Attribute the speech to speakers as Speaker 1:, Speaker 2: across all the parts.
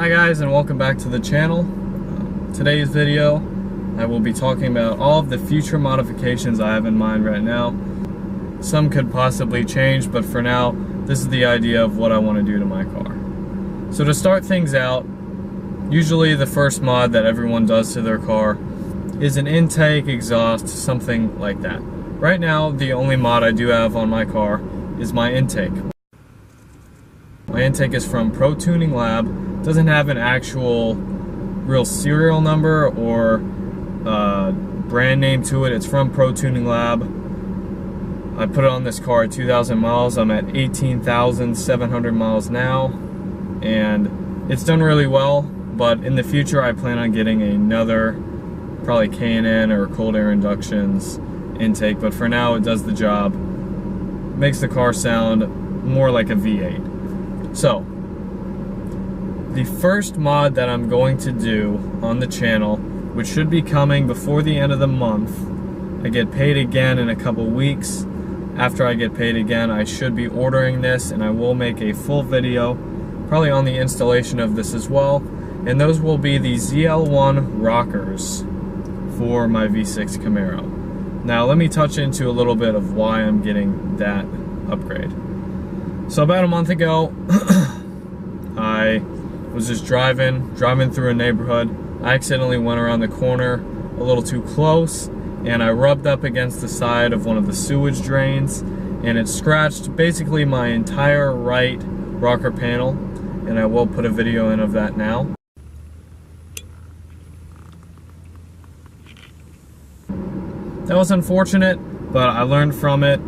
Speaker 1: Hi guys, and welcome back to the channel. Today's video I will be talking about all of the future modifications I have in mind right now. Some could possibly change, but for now this is the idea of what I want to do to my car. So to start things out, usually the first mod that everyone does to their car is an intake, exhaust, something like that. Right now the only mod I do have on my car is my intake. My intake is from Pro Tuning Lab. Doesn't have an actual real serial number or brand name to it. It's from Pro Tuning Lab. I put it on this car at 2,000 miles. I'm at 18,700 miles now, and it's done really well. But in the future, I plan on getting another, probably K&N or cold air inductions intake. But for now, it does the job. Makes the car sound more like a V8. So, the first mod that I'm going to do on the channel, which should be coming before the end of the month, I get paid again in a couple weeks. After I get paid again, I should be ordering this, and I will make a full video, probably on the installation of this as well. And those will be the ZL1 rockers for my V6 Camaro. Now let me touch into a little bit of why I'm getting that upgrade. So about a month ago, I was just driving through a neighborhood. I accidentally went around the corner a little too close, and I rubbed up against the side of one of the sewage drains, and it scratched basically my entire right rocker panel, and I will put a video in of that now. That was unfortunate, but I learned from it,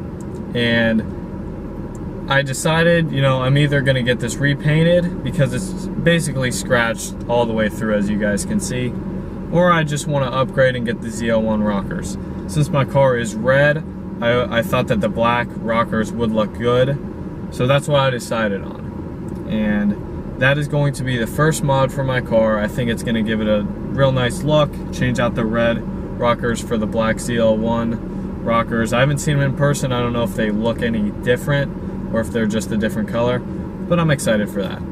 Speaker 1: and I decided, I'm either gonna get this repainted because it's basically scratched all the way through, as you guys can see, or I just want to upgrade and get the ZL1 rockers. Since my car is red, I thought that the black rockers would look good, so that's what I decided on. And that is going to be the first mod for my car. I think it's gonna give it a real nice look, change out the red rockers for the black ZL1 rockers. I haven't seen them in person. I don't know if they look any different or if they're just a different color, but I'm excited for that.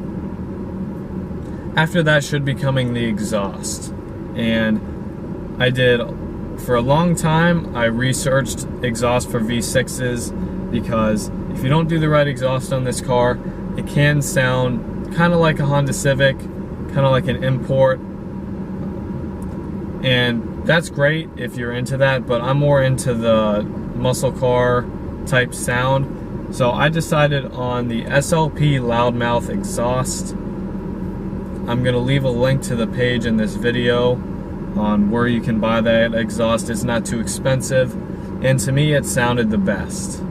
Speaker 1: After that should be coming the exhaust. And I did, for a long time, I researched exhaust for V6s, because if you don't do the right exhaust on this car, it can sound kind of like a Honda Civic, kind of like an import. And that's great if you're into that, but I'm more into the muscle car type sound. So I decided on the SLP loudmouth exhaust. I'm gonna leave a link to the page in this video on where you can buy that exhaust. It's not too expensive, and to me it sounded the best.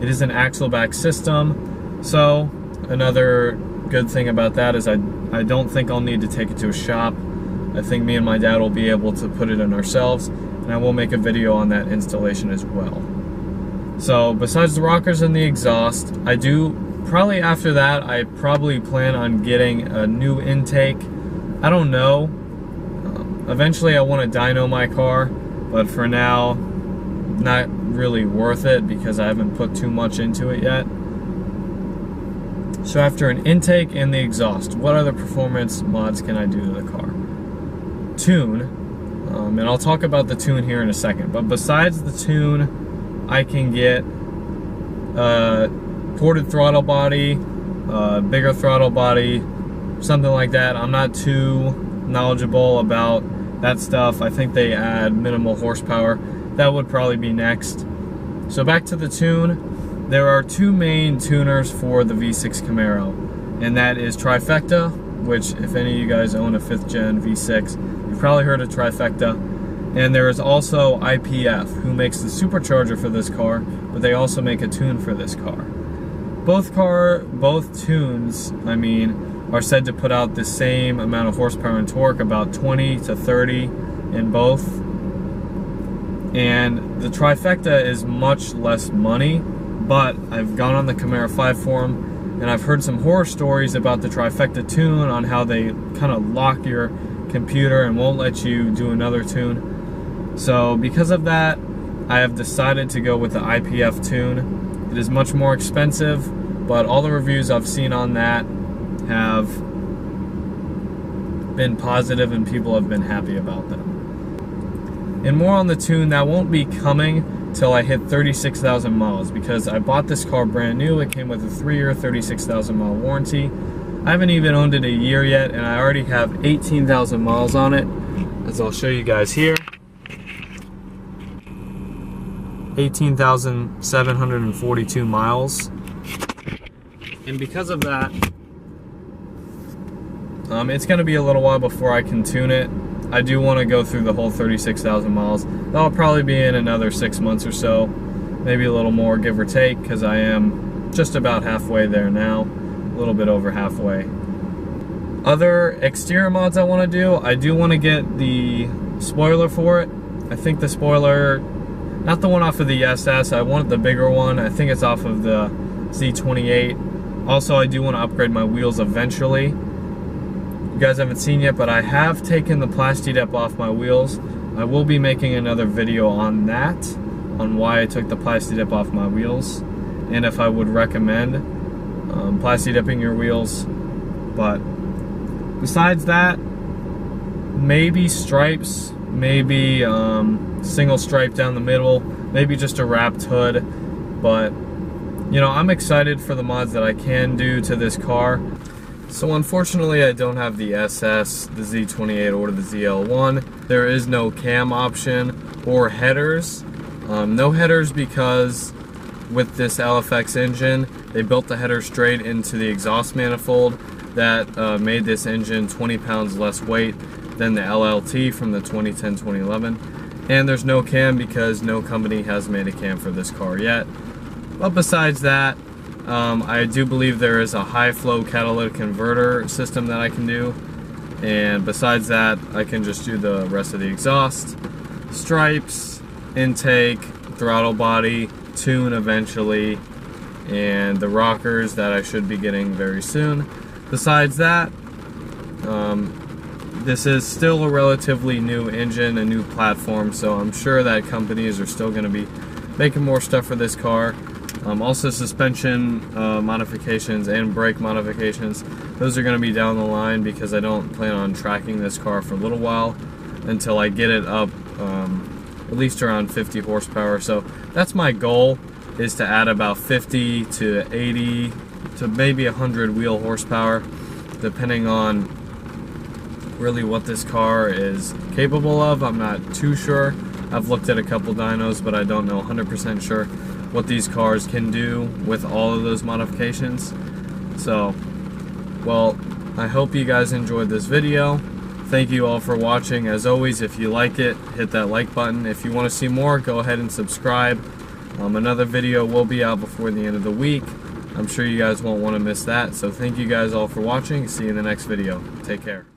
Speaker 1: It is an axle back system, so another good thing about that is I don't think I'll need to take it to a shop. I think me and my dad will be able to put it in ourselves, and I will make a video on that installation as well. So besides the rockers and the exhaust, probably after that, I probably plan on getting a new intake. I don't know. Eventually I want to dyno my car, but for now, not really worth it because I haven't put too much into it yet. So after an intake and the exhaust, what other performance mods can I do to the car? Tune, and I'll talk about the tune here in a second, but besides the tune, I can get ported throttle body, bigger throttle body, something like that. I'm not too knowledgeable about that stuff. I think they add minimal horsepower. That would probably be next. So back to the tune. There are two main tuners for the V6 Camaro, and that is Trifecta, which if any of you guys own a 5th gen V6, you've probably heard of Trifecta. And there is also IPF, who makes the supercharger for this car, but they also make a tune for this car. Both tunes, are said to put out the same amount of horsepower and torque, about 20 to 30 in both. And the Trifecta is much less money, but I've gone on the Camaro 5 forum, and I've heard some horror stories about the Trifecta tune, on how they kind of lock your computer and won't let you do another tune. So because of that, I have decided to go with the IPF tune. It is much more expensive, but all the reviews I've seen on that have been positive and people have been happy about them. And more on the tune, that won't be coming till I hit 36,000 miles, because I bought this car brand new. It came with a 3-year, 36,000 mile warranty. I haven't even owned it a year yet, and I already have 18,000 miles on it, as I'll show you guys here. 18,742 miles. And because of that, it's going to be a little while before I can tune it. I do want to go through the whole 36,000 miles. That'll probably be in another 6 months or so, maybe a little more, give or take, because I am just about halfway there now, a little bit over halfway. Other exterior mods I want to do, I do want to get the spoiler for it. I think the spoiler, not the one off of the SS, I want the bigger one. I think it's off of the Z28. Also, I do want to upgrade my wheels eventually. You guys haven't seen yet, but I have taken the Plastidep off my wheels. I will be making another video on that, on why I took the Plastidep off my wheels, and if I would recommend Plastidepping your wheels. But besides that, maybe stripes, maybe single stripe down the middle, maybe just a wrapped hood. But you know, I'm excited for the mods that I can do to this car. So unfortunately, I don't have the SS, the Z28, or the ZL1. There is no cam option or headers. No headers because with this LFX engine, they built the header straight into the exhaust manifold. That made this engine 20 pounds less weight than the LLT from the 2010-2011. And there's no cam because no company has made a cam for this car yet. But besides that, I do believe there is a high flow catalytic converter system that I can do. And besides that, I can just do the rest of the exhaust, stripes, intake, throttle body, tune eventually, and the rockers that I should be getting very soon. Besides that, this is still a relatively new engine, a new platform, so I'm sure that companies are still going to be making more stuff for this car. Also suspension modifications and brake modifications, those are going to be down the line because I don't plan on tracking this car for a little while until I get it up at least around 50 horsepower. So that's my goal, is to add about 50 to 80 to maybe 100 wheel horsepower, depending on really what this car is capable of. I'm not too sure. I've looked at a couple dynos, but I don't know 100% sure what these cars can do with all of those modifications. So, well, I hope you guys enjoyed this video. Thank you all for watching. As always, if you like it, hit that like button. If you want to see more, go ahead and subscribe. Another video will be out before the end of the week. I'm sure you guys won't want to miss that. So thank you guys all for watching. See you in the next video. Take care.